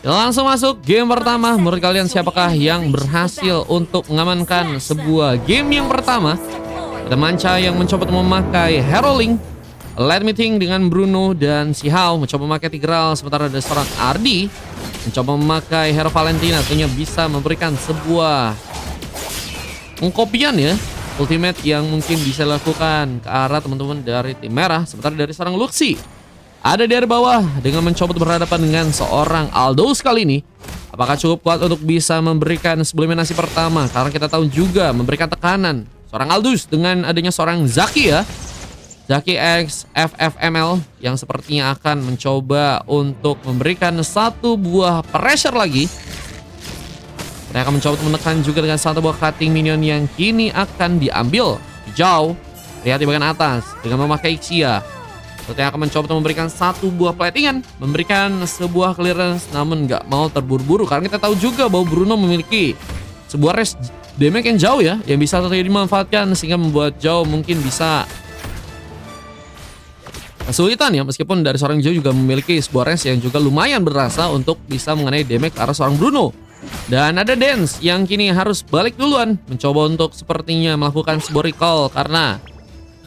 Langsung masuk game pertama. Menurut kalian siapakah yang berhasil untuk mengamankan sebuah game yang pertama? Ada Manca yang mencoba memakai Hero Link, Let Me Think dengan Bruno, dan si Hao mencoba memakai Tigreal. Sementara ada seorang Ardi mencoba memakai Hero Valentina. Tentunya bisa memberikan sebuah pengkopian ya ultimate yang mungkin bisa dilakukan ke arah teman-teman dari tim merah. Sementara dari seorang Luxi ada di area bawah dengan mencoba berhadapan dengan seorang Aldous kali ini. Apakah cukup kuat untuk bisa memberikan sublimasi pertama? Karena kita tahu juga memberikan tekanan seorang Aldous dengan adanya seorang Zaki ya. Zaki X FFML yang sepertinya akan mencoba untuk memberikan satu buah pressure lagi. Mereka akan mencoba menekan juga dengan satu buah cutting minion yang kini akan diambil jauh. Lihat di bagian atas dengan memakai Ixia. Sepertinya akan mencoba untuk memberikan satu buah platingan, memberikan sebuah clearance, namun nggak mau terburu-buru karena kita tahu juga bahwa Bruno memiliki sebuah res damage yang jauh ya, yang bisa terjadi dimanfaatkan sehingga membuat Zhao mungkin bisa kesulitan ya, meskipun dari seorang Zhao juga memiliki sebuah range yang juga lumayan berasa untuk bisa mengenai damage ke arah seorang Bruno. Dan ada Dance yang kini harus balik duluan, mencoba untuk sepertinya melakukan sebuah recall karena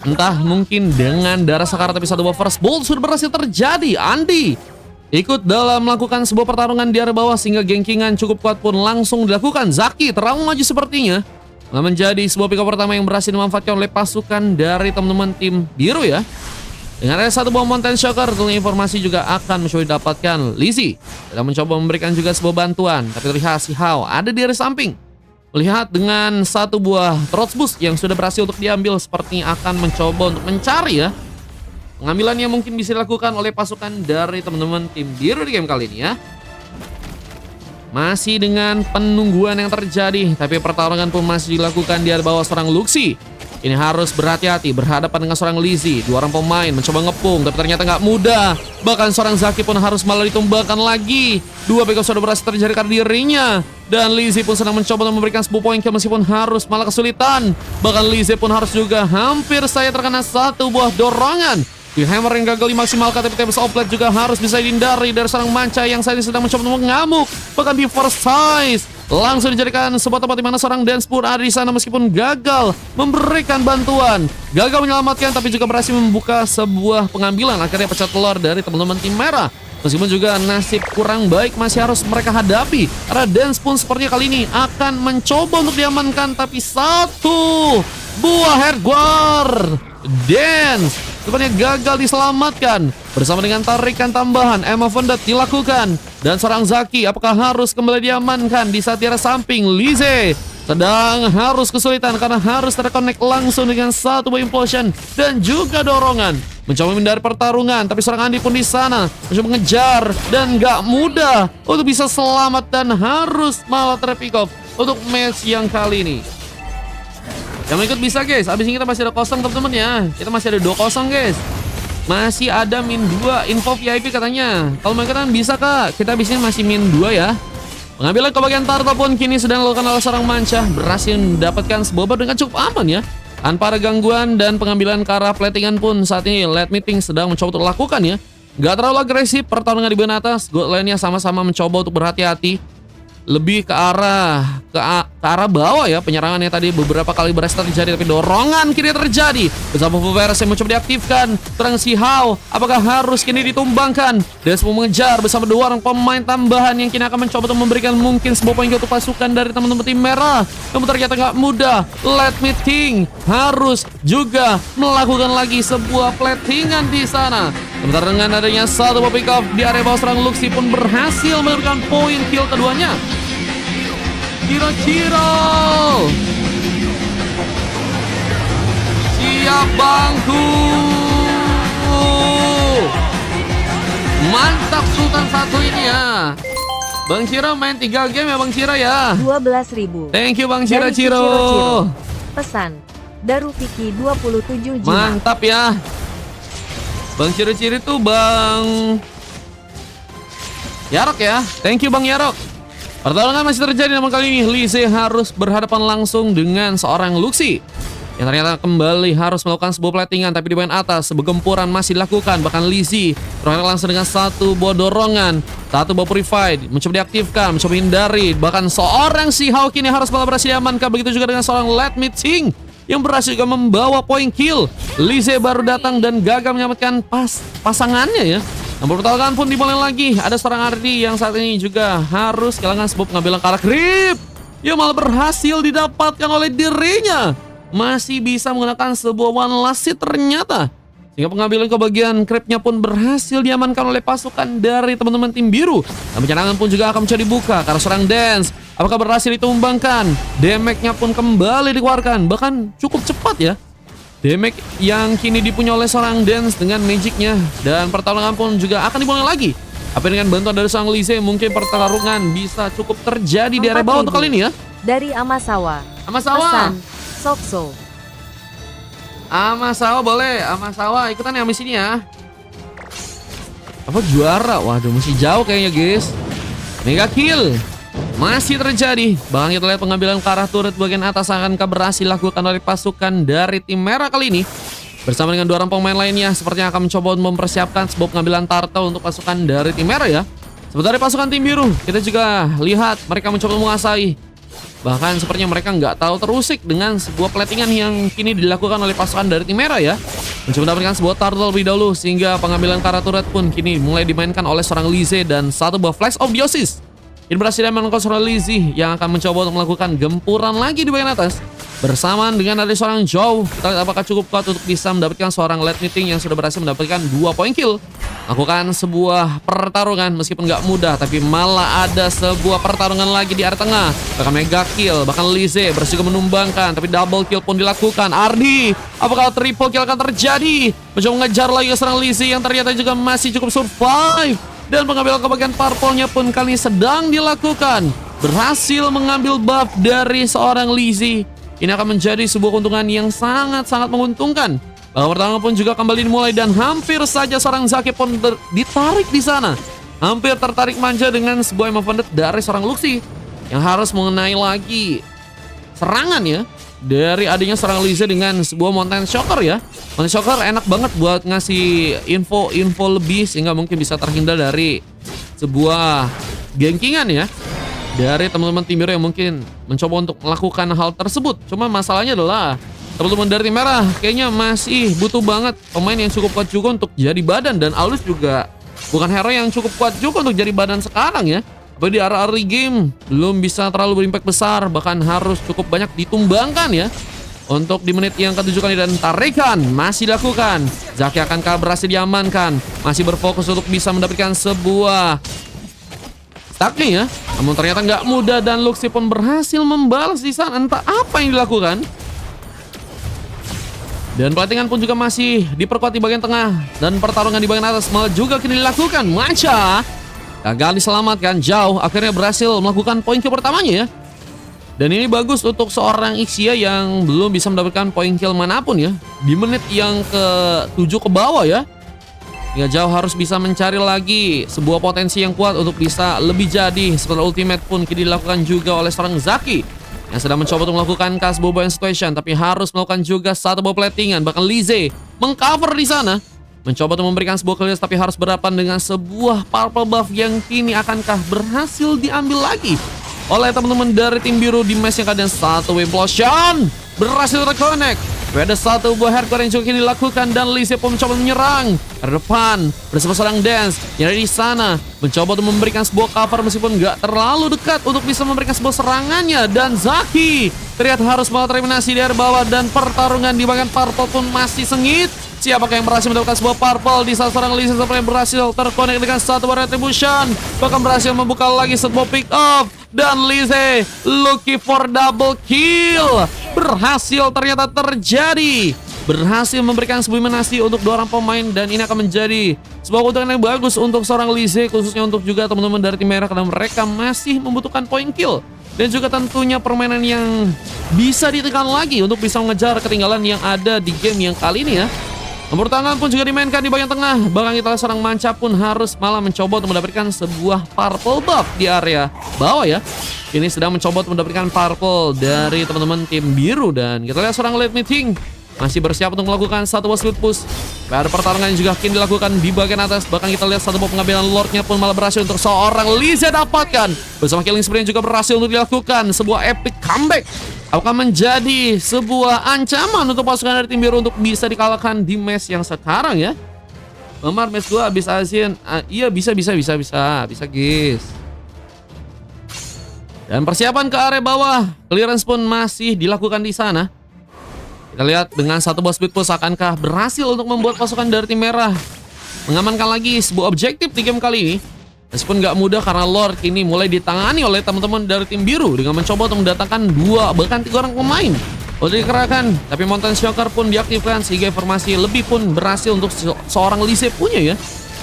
entah mungkin dengan darah sekar tapi satu buah first bolt sudah berhasil terjadi. Andi ikut dalam melakukan sebuah pertarungan di area bawah sehingga gengkingan cukup kuat pun langsung dilakukan. Zaki terlalu maju sepertinya menjadi sebuah pick up pertama yang berhasil dimanfaatkan oleh pasukan dari teman-teman tim biru ya. Dengan ada satu buah Mountain Shocker, tentunya informasi juga akan mencoba didapatkan. Lizzie sedang mencoba memberikan juga sebuah bantuan, tapi terlihat si Hao ada di area samping. Melihat dengan satu buah Throat Boost yang sudah berhasil untuk diambil, sepertinya akan mencoba untuk mencari ya pengambilan yang mungkin bisa dilakukan oleh pasukan dari teman-teman tim biru di game kali ini ya. Masih dengan penungguan yang terjadi, tapi pertarungan pun masih dilakukan di bawah seorang Luxi. Ini harus berhati-hati berhadapan dengan seorang Lizzie. Dua orang pemain mencoba ngepung, tapi ternyata nggak mudah. Bahkan seorang Zaki pun harus malah ditumbangkan lagi. Dua backup sudah berhasil terjadi karena dirinya. Dan Lizzie pun sedang mencoba untuk memberikan sebuah poin kill meskipun harus malah kesulitan. Bahkan Lizzie pun harus juga hampir saya terkena satu buah dorongan. Di hammer yang gagal dimaksimalkan, tapi Tempest Outlet juga harus bisa dihindari dari seorang Manca yang saat ini sedang mencoba untuk mengamuk. Bahkan di first size langsung dijadikan sebuah tempat di mana seorang Dance pun ada di sana meskipun gagal memberikan bantuan. Gagal menyelamatkan tapi juga berhasil membuka sebuah pengambilan. Akhirnya pecah telur dari teman-teman tim merah. Meskipun juga nasib kurang baik masih harus mereka hadapi. Karena Dance pun sepertinya kali ini akan mencoba untuk diamankan, tapi satu buah Headguard Dance sebenarnya gagal diselamatkan. Bersama dengan tarikan tambahan Emma Vendat dilakukan. Dan seorang Zaki apakah harus kembali diamankan di saat daerah samping. Lizzie sedang harus kesulitan karena harus terkonek langsung dengan satu buah implosion dan juga dorongan. Mencoba menghindari pertarungan, tapi seorang Andi pun di sana mencoba mengejar dan gak mudah untuk bisa selamat dan harus malah terpick off untuk match yang kali ini. Yang ikut bisa guys, abis ini kita masih ada kosong teman-teman ya. Kita masih ada 2-0 guys. Masih ada min 2 info VIP katanya. Kalau mau ikutan bisa kak, kita abis ini masih min 2 ya. Pengambilan ke bagian turtle pun kini sedang dilakukan oleh seorang Manca. Berhasil mendapatkan sebuah bar dengan cukup aman ya. Tanpa ada gangguan dan pengambilan ke arah platingan pun saat ini Let Me Think sedang mencoba untuk lakukan ya. Gak terlalu agresif pertarungan di bagian atas. God lainnya sama-sama mencoba untuk berhati-hati. Lebih ke arah bawah ya penyerangannya tadi beberapa kali berhasil terjadi, tapi dorongan kini terjadi bersama Fuveres yang mencoba diaktifkan. Terang si Hao apakah harus kini ditumbangkan dan semua mengejar bersama dua orang pemain tambahan yang kini akan mencoba untuk memberikan mungkin sebuah poin untuk pasukan dari teman-teman tim merah. Namun ternyata nggak mudah. Let Me Think harus juga melakukan lagi sebuah platingan di sana. Sementara dengan adanya satu pick up di area bawah, serang Luxi pun berhasil mendapatkan poin kill keduanya. Ciro siap bangku. Mantap Sultan satu ini ya. Bang Ciro main 3 game ya Bang Ciro ya. 12.000. Thank you Bang Ciro. Pesan Daru Vicky 27 jimat. Mantap ya Bang Ciro itu Bang Yarok ya. Thank you Bang Yarok. Pertarungan masih terjadi namun kali ini Lizzie harus berhadapan langsung dengan seorang Luxi. yang ternyata kembali harus melakukan sebuah platingan, tapi di bagian atas sebuah gempuran masih dilakukan. Bahkan Lizzie terakhir langsung dengan satu buah dorongan, satu buah purified, mencoba diaktifkan, mencoba hindari. Bahkan seorang si Hawk ini harus malah berhasil diamankan. Begitu juga dengan seorang Let Me Think yang berhasil juga membawa poin kill. Lizzie baru datang dan gagal menyelamatkan pasangannya ya. Namun pertolongan pun dimulai lagi. Ada seorang Ardi yang saat ini juga harus kehilangan sebuah pengambilan ke arah creep yang malah berhasil didapatkan oleh dirinya. Masih bisa menggunakan sebuah one last hit ternyata. Sehingga pengambilan ke bagian creepnya pun berhasil diamankan oleh pasukan dari teman-teman tim biru. Dan penyerangan pun juga akan menjadi dibuka karena seorang Dance. Apakah berhasil ditumbangkan? Damage-nya pun kembali dikeluarkan. Bahkan cukup cepat ya. Damage yang kini dipunya oleh seorang Dance dengan magicnya. Dan pertarungan pun juga akan dimulai lagi. Tapi dengan bantuan dari seorang Lizzie mungkin pertarungan bisa cukup terjadi di area bawah untuk kali ini ya. Dari Amasawa. Amasawa. Pesan Sokso. Amasawa boleh. Amasawa ikutan ya misi ini ya. Apa juara? Waduh masih jauh kayaknya guys. Mega kill masih terjadi. Bahkan kita lihat pengambilan ke arah turret bagian atas akankah berhasil dilakukan oleh pasukan dari tim merah kali ini. Bersama dengan dua orang pemain lainnya sepertinya akan mencoba mempersiapkan sebuah pengambilan turtle untuk pasukan dari tim merah ya. Sementara pasukan tim biru kita juga lihat mereka mencoba menguasai. Bahkan sepertinya mereka nggak tahu terusik dengan sebuah platingan yang kini dilakukan oleh pasukan dari tim merah ya. Mencoba mendapatkan sebuah turtle lebih dahulu sehingga pengambilan ke arah turret pun kini mulai dimainkan oleh seorang Lizzie dan satu buah Flash of Biosis. Ini berhasil diamankan seorang Lizzie yang akan mencoba untuk melakukan gempuran lagi di bagian atas. Bersamaan dengan ada seorang Joe, kita lihat apakah cukup kuat untuk bisa mendapatkan seorang Let Me Think yang sudah berhasil mendapatkan 2 poin kill. Lakukan sebuah pertarungan meskipun nggak mudah, tapi malah ada sebuah pertarungan lagi di area tengah. Bahkan mega kill, bahkan Lizzie berhasil menumbangkan, tapi double kill pun dilakukan. Ardi, apakah triple kill akan terjadi? Mencoba mengejar lagi seorang Lizzie yang ternyata juga masih cukup survive. Dan pengambilan ke bagian purple-nya pun kali ini sedang dilakukan. Berhasil mengambil buff dari seorang Lizzie. Ini akan menjadi sebuah keuntungan yang sangat-sangat menguntungkan. Bahkan pertarungan pun juga kembali dimulai dan hampir saja seorang Zaki pun ditarik di sana. Hampir tertarik manja dengan sebuah emote dari seorang Luxie yang harus mengenai lagi serangan ya dari adanya seorang Lizzie dengan sebuah Mountain Shocker ya. Mountain Shocker enak banget buat ngasih info lebih sehingga mungkin bisa terhindar dari sebuah gankingan ya dari teman-teman tim biru yang mungkin mencoba untuk melakukan hal tersebut. Cuma masalahnya adalah teman-teman dari tim merah kayaknya masih butuh banget pemain yang cukup kuat juga untuk jadi badan. Dan Alus juga bukan hero yang cukup kuat juga untuk jadi badan sekarang ya. Tapi di early game belum bisa terlalu berimpact besar. Bahkan harus cukup banyak ditumbangkan ya. Untuk di menit yang ke-7 kali dan tarikan masih dilakukan. Zaki akankah berhasil diamankan. Masih berfokus untuk bisa mendapatkan sebuah Takni ya, namun ternyata nggak mudah dan Luxie pun berhasil membalas di sana. Entah apa yang dilakukan. Dan platingan pun juga masih diperkuat di bagian tengah. Dan pertarungan di bagian atas malah juga kini dilakukan. Macha gagal diselamatkan jauh. Akhirnya berhasil melakukan poin kill pertamanya ya. Dan ini bagus untuk seorang Ixia yang belum bisa mendapatkan poin kill manapun ya. Di menit yang ke-7 ke bawah ya. Hingga jauh harus bisa mencari lagi sebuah potensi yang kuat untuk bisa lebih jadi. Setelah ultimate pun kini dilakukan juga oleh seorang Zaki yang sedang mencoba untuk melakukan cast boba situation, tapi harus melakukan juga satu buah platingan. Bahkan Lizzie mengcover di sana, mencoba untuk memberikan sebuah clearance, tapi harus berhadapan dengan sebuah purple buff yang kini akankah berhasil diambil lagi oleh teman-teman dari tim biru di match yang keadaan satu implosion berhasil terconnect. Ada satu buah hardcore yang juga kini dilakukan dan Lizzie pun mencoba menyerang ke depan bersama seorang Dance yang ada di sana mencoba untuk memberikan sebuah cover meskipun nggak terlalu dekat untuk bisa memberikan sebuah serangannya. Dan Zaki terlihat harus malah tereliminasi dari bawah dan pertarungan di bagian purple pun masih sengit. Siapakah yang berhasil mendapatkan sebuah purple di saat seorang Lizzie sepertinya berhasil terkonek dengan satu buah retribution, bahkan berhasil membuka lagi sebuah pick up. Dan Lizzie looking for double kill berhasil ternyata terjadi. Berhasil memberikan sebuah eliminasi untuk dua orang pemain dan ini akan menjadi sebuah keuntungan yang bagus untuk seorang Lizzie, khususnya untuk juga teman-teman dari tim merah karena mereka masih membutuhkan poin kill. Dan juga tentunya permainan yang bisa ditekan lagi untuk bisa mengejar ketinggalan yang ada di game yang kali ini ya. Campur tangan pun juga dimainkan di bagian tengah. Bahkan kita lihat seorang Manca pun harus malah mencoba untuk mendapatkan sebuah purple buff di area bawah ya. Ini sedang mencoba untuk mendapatkan purple dari teman-teman tim biru. Dan kita lihat seorang late meeting masih bersiap untuk melakukan satu buah split push. Ada pertarungan yang juga kini dilakukan di bagian atas. Bahkan kita lihat satu buah pengambilan Lordnya pun malah berhasil untuk seorang Lizzie dapatkan. Bersama killing spree yang juga berhasil untuk dilakukan. Sebuah epic comeback. Apakah menjadi sebuah ancaman untuk pasukan dari tim biru untuk bisa dikalahkan di match yang sekarang ya? Memar match 2 habis asin. Iya bisa guys. Dan persiapan ke area bawah. Clearance pun masih dilakukan di sana. Kita lihat dengan satu buah speed push akankah berhasil untuk membuat pasukan dari tim merah mengamankan lagi sebuah objektif di game kali ini. Meskipun gak mudah karena Lord kini mulai ditangani oleh teman-teman dari tim biru dengan mencoba untuk mendatangkan 2 bahkan 3 orang pemain untuk dikerahkan. Tapi Mountain Shocker pun diaktifkan sehingga informasi lebih pun berhasil untuk seorang Lise punya ya.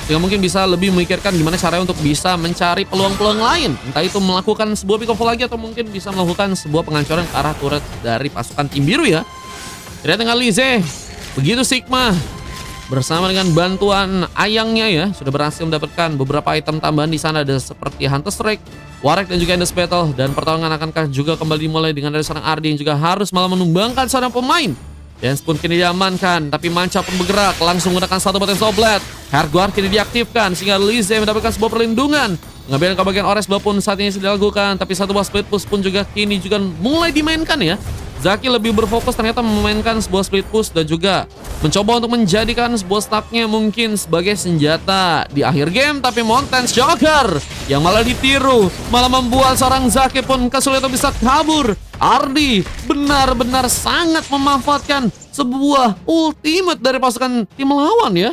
Sehingga mungkin bisa lebih memikirkan gimana caranya untuk bisa mencari peluang-peluang lain. Entah itu melakukan sebuah pick off lagi atau mungkin bisa melakukan sebuah penghancuran ke arah turret dari pasukan tim biru ya. Tidak dengan Lise, begitu Sigma bersama dengan bantuan ayangnya ya sudah berhasil mendapatkan beberapa item tambahan di sana, ada seperti Hunter Strike, Warwick dan juga Endless Battle. Dan pertarungan akankah juga kembali dimulai dengan dari seorang Ardi yang juga harus malah menumbangkan seorang pemain. Dance pun kini diamankan, tapi Manca pun bergerak langsung menggunakan satu Potent Soblet. Hardguard kini diaktifkan sehingga Lise mendapatkan sebuah perlindungan. Pengambilan ke bagian Ores pun saat ini sudah dilakukan, tapi satu buah split push pun juga kini juga mulai dimainkan ya. Zaki lebih berfokus ternyata memainkan sebuah split push dan juga mencoba untuk menjadikan sebuah stacknya mungkin sebagai senjata di akhir game. Tapi Mountain Shocker yang malah ditiru, malah membuat seorang Zaki pun kesulitan bisa kabur. Ardi benar-benar sangat memanfaatkan sebuah ultimate dari pasukan tim lawan ya.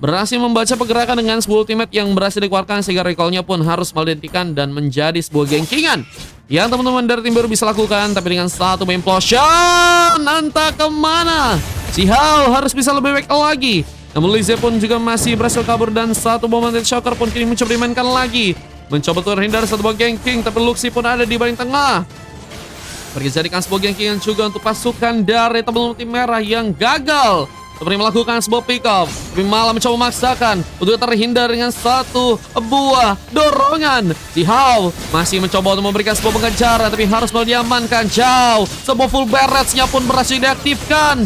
Berhasil membaca pergerakan dengan sebuah ultimate yang berhasil dikeluarkan sehingga recallnya pun harus mendentikan dan menjadi sebuah gengkingan yang teman-teman dari tim biru bisa lakukan. Tapi dengan satu implosion entah kemana, si Hao harus bisa lebih baik lagi. Namun Lise pun juga masih berhasil kabur dan satu Mountain Shocker pun kini mencoba dimainkan lagi, mencoba terhindar satu buah gengking. Tapi Luxi pun ada di bagian tengah, berjadikan sebuah gengkingan juga untuk pasukan dari teman-teman tim merah yang gagal seperti melakukan sebuah pick up, tapi malah mencoba memaksakan untuk terhindar dengan satu buah dorongan. Si Hao masih mencoba untuk memberikan sebuah pengejaran, tapi harus malah diamankan jauh. Sebuah full barrage-nya pun berhasil diaktifkan.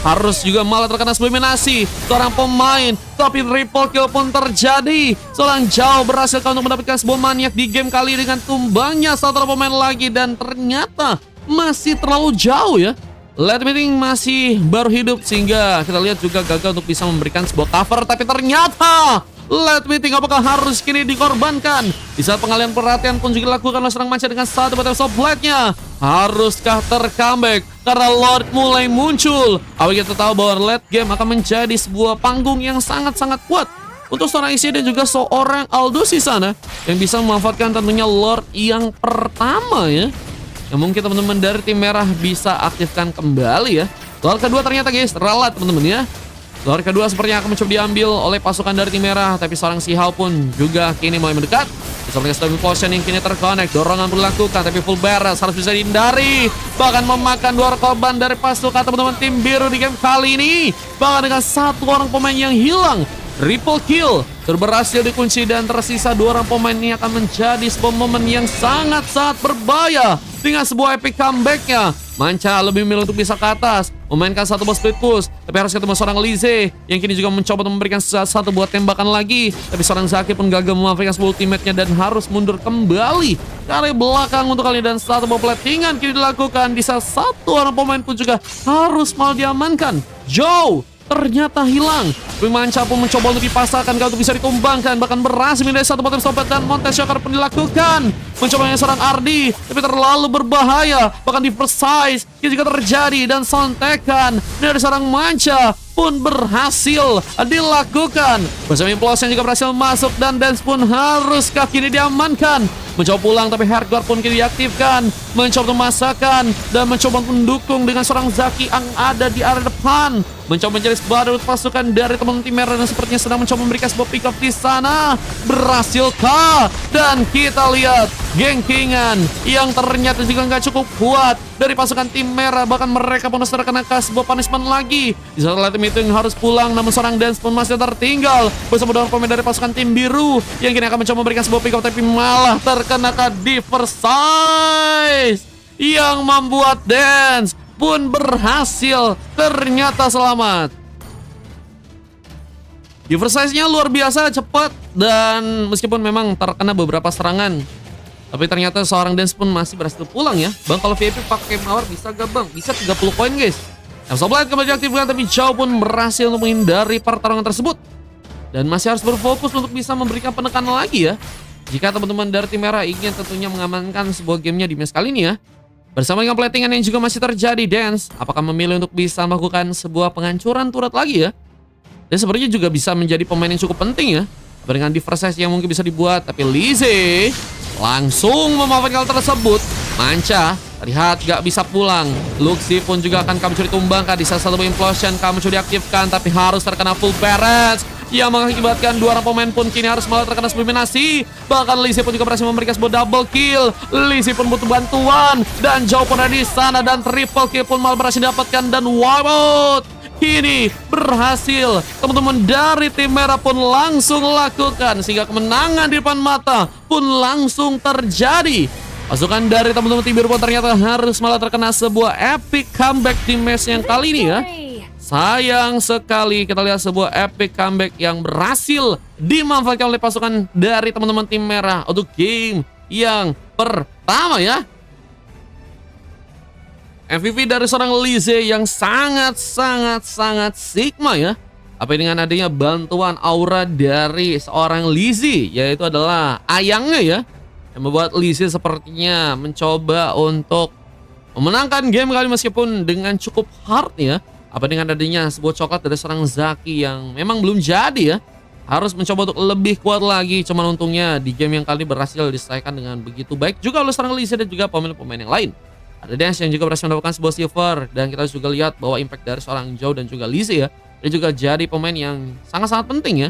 Harus juga malah terkena sebuah eliminasi seorang pemain, tapi triple kill pun terjadi. Seorang jauh berhasil untuk mendapatkan sebuah maniak di game kali dengan tumbangnya satu pemain lagi, dan ternyata masih terlalu jauh ya. Late meeting masih baru hidup sehingga kita lihat juga gagal untuk bisa memberikan sebuah cover. Tapi ternyata late meeting apakah harus kini dikorbankan? Di saat pengalihan perhatian pun juga dilakukan oleh seorang Manca dengan satu battle sobletnya. Haruskah tercomeback karena Lord mulai muncul? Awal kita tahu bahwa late game akan menjadi sebuah panggung yang sangat-sangat kuat untuk seorang Isi dan juga seorang Aldous di sana yang bisa memanfaatkan tentunya Lord yang pertama ya. Yang mungkin teman-teman dari tim merah bisa aktifkan kembali ya. Lord kedua ternyata guys ralat teman-teman ya. Lord kedua sepertinya akan mencoba diambil oleh pasukan dari tim merah, tapi seorang si Hao pun juga kini mulai mendekat. Sepertinya Stormy Potion yang kini terconnect, dorongan berlakukan, tapi full barrels harus bisa dihindari. Bahkan memakan 2 korban dari pasukan teman-teman tim biru di game kali ini. Bahkan dengan satu orang pemain yang hilang. Triple kill berhasil dikunci dan tersisa 2 orang pemain ini akan menjadi sebuah momen yang sangat-sangat berbahaya. Dengan sebuah epic comebacknya, Manca lebih memilih untuk bisa ke atas, memainkan satu buah split push, tapi harus ketemu seorang Lise yang kini juga mencoba memberikan satu buah tembakan lagi. Tapi seorang Zaki pun gagal memanfaatkan sebuah ultimate-nya dan harus mundur kembali dari belakang untuk kali, dan satu buah platingan kini dilakukan. Di saat satu orang pemain pun juga harus malah diamankan. Joe ternyata hilang. Tapi Manca pun mencoba untuk dipasarkan untuk bisa ditumbangkan, bahkan berhasil menjadi satu potem stopet, dan Mountain Shocker pun dilakukan. Mencoba dengan seorang Ardi, tapi terlalu berbahaya. Bahkan di first size ini juga terjadi, dan sontekan dari seorang Manca pun berhasil dilakukan. Bersama implosion juga berhasil masuk, dan Dance pun harus kini diamankan. Mencoba pulang tapi Hardguard pun kini diaktifkan, mencoba memasakkan dan mencoba mendukung dengan seorang Zaki yang ada di area depan. Mencoba mencari sebuah pasukan dari teman tim merah dan sepertinya sedang mencoba memberikan sebuah pick up di sana. Berhasilkah? Dan kita lihat Gengkingan yang ternyata juga nggak cukup kuat dari pasukan tim merah. Bahkan mereka pun harus terkena sebuah punishment lagi. Di saat tim itu yang harus pulang, namun seorang Dance pun masih tertinggal bersama dengan pemain dari pasukan tim biru yang kini akan mencoba memberikan sebuah pick up, tapi malah terkena Diversize yang membuat Dance pun berhasil ternyata selamat. Diversize-nya luar biasa cepat, dan meskipun memang terkena beberapa serangan, tapi ternyata seorang Dance pun masih berhasil pulang ya. Bang, kalau VIP pakai Mawar bisa gak bang? Bisa 30 poin guys. Soulblight kembali diaktifkan, tapi Zhao pun berhasil untuk menghindari pertarungan tersebut. Dan masih harus berfokus untuk bisa memberikan penekanan lagi ya. Jika teman-teman dari tim merah ingin tentunya mengamankan sebuah gamenya di match kali ini ya. Bersama dengan platingan yang juga masih terjadi, Dance apakah memilih untuk bisa melakukan sebuah penghancuran turret lagi ya? Dan sebenarnya juga bisa menjadi pemain yang cukup penting ya. Dengan Diversize yang mungkin bisa dibuat, tapi Lizzie langsung memanfaatkan hal tersebut. Manca terlihat gak bisa pulang. Luxi pun juga akan kamu curi tumbangkan di salah satu implosion. Kamu curi diaktifkan, tapi harus terkena full barrage yang mengakibatkan dua orang pemain pun kini harus malah terkena subminasi. Bahkan Lizzie pun juga berhasil memberikan sebuah double kill. Lizzie pun butuh bantuan, dan Zhao pun ada di sana, dan triple kill pun malah berhasil didapatkan, dan wipe out kini berhasil teman-teman dari tim merah pun langsung lakukan, sehingga kemenangan di depan mata pun langsung terjadi. Pasukan dari teman-teman tim biru pun ternyata harus malah terkena sebuah epic comeback di match yang kali ini ya. Sayang sekali kita lihat sebuah epic comeback yang berhasil dimanfaatkan oleh pasukan dari teman-teman tim merah untuk game yang pertama ya. MVP dari seorang Lizzie yang sangat Sigma ya. Apa dengan adanya bantuan aura dari seorang Lizzie, yaitu adalah ayangnya ya, yang membuat Lizzie sepertinya mencoba untuk memenangkan game kali meskipun dengan cukup hard ya. Apa dengan adanya sebuah coklat dari seorang Zaki yang memang belum jadi ya, harus mencoba untuk lebih kuat lagi. Cuman untungnya di game yang kali berhasil diselesaikan dengan begitu baik juga oleh seorang Lizzie dan juga pemain-pemain yang lain. Ada Dance yang juga berhasil mendapatkan sebuah silver, dan kita juga lihat bahwa impact dari seorang Zhao dan juga Lizzie ya, dia juga jadi pemain yang sangat penting ya.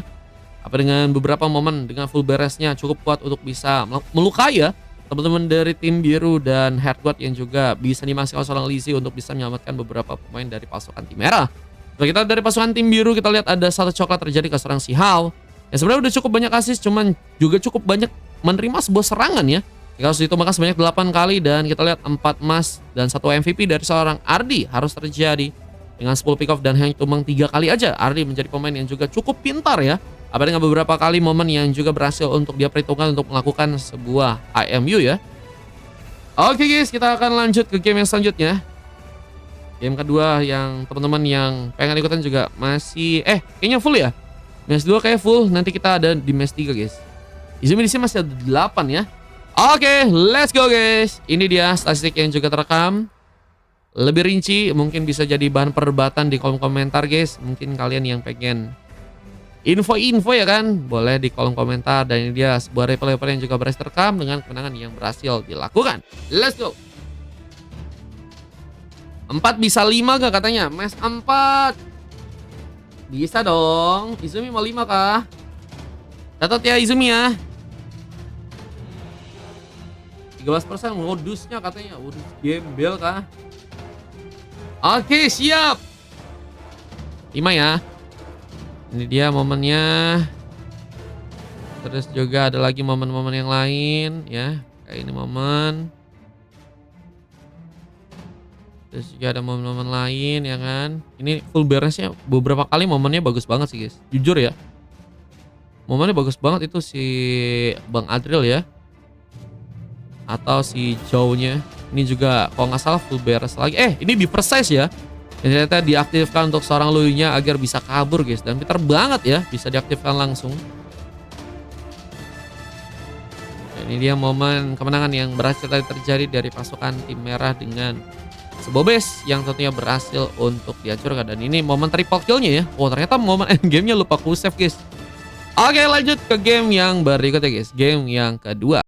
Apa dengan beberapa momen dengan full beresnya cukup kuat untuk bisa melukai ya teman-teman dari tim biru, dan Heartguard yang juga bisa dimaksimalkan seorang Lizzie untuk bisa menyelamatkan beberapa pemain dari pasukan tim merah. Kalau kita dari pasukan tim biru, kita lihat ada satu coklat terjadi ke seorang Xiao yang sebenarnya udah cukup banyak assist, cuman juga cukup banyak menerima sebuah serangan ya. Jika harus ditumbangkan sebanyak 8 kali, dan kita lihat 4 emas dan 1 MVP dari seorang Ardi harus terjadi dengan 10 pick off dan hanya tumbang 3 kali aja. Ardi menjadi pemain yang juga cukup pintar ya. Apa dengan beberapa kali momen yang juga berhasil untuk dia perhitungkan untuk melakukan sebuah IMU ya. Oke guys, kita akan lanjut ke game yang selanjutnya. Game kedua yang teman-teman yang pengen ikutan juga masih kayaknya full ya. Match 2 kayak full, nanti kita ada di match 3 guys. Izumi di sini masih ada 8 ya. Oke, let's go guys. Ini dia statistik yang juga terekam. Lebih rinci mungkin bisa jadi bahan perdebatan di kolom komentar guys. Mungkin kalian yang pengen info-info ya kan, boleh di kolom komentar. Dan ini dia sebuah replay yang juga berhasil terekam dengan kemenangan yang berhasil dilakukan. Let's go. 4 bisa 5 gak katanya? Mes 4 bisa dong. Izumi mau 5 kah? Catat ya Izumi ya. 13% modusnya katanya. Modus gembel kah? Oke, siap. 5 ya. Ini dia momennya. Terus juga ada lagi momen-momen yang lain ya. Kayak ini momen. Terus juga ada momen-momen lain ya kan. Ini full beresnya beberapa kali momennya bagus banget sih guys. Jujur ya. Momennya bagus banget itu si Bang Adril ya. Atau si Zhao-nya. Ini juga kalau nggak salah full beres lagi. Ini Diversize ya. Yang ternyata diaktifkan untuk seorang Luyu-nya agar bisa kabur guys. Dan pintar banget ya, bisa diaktifkan langsung. Dan ini dia momen kemenangan yang berhasil tadi terjadi dari pasukan tim merah dengan sebuah base yang tentunya berhasil untuk dihancurkan. Dan ini momen triple kill-nya ya. Oh ternyata momen endgame-nya lupa ku save guys. Oke lanjut ke game yang berikutnya guys. Game yang kedua.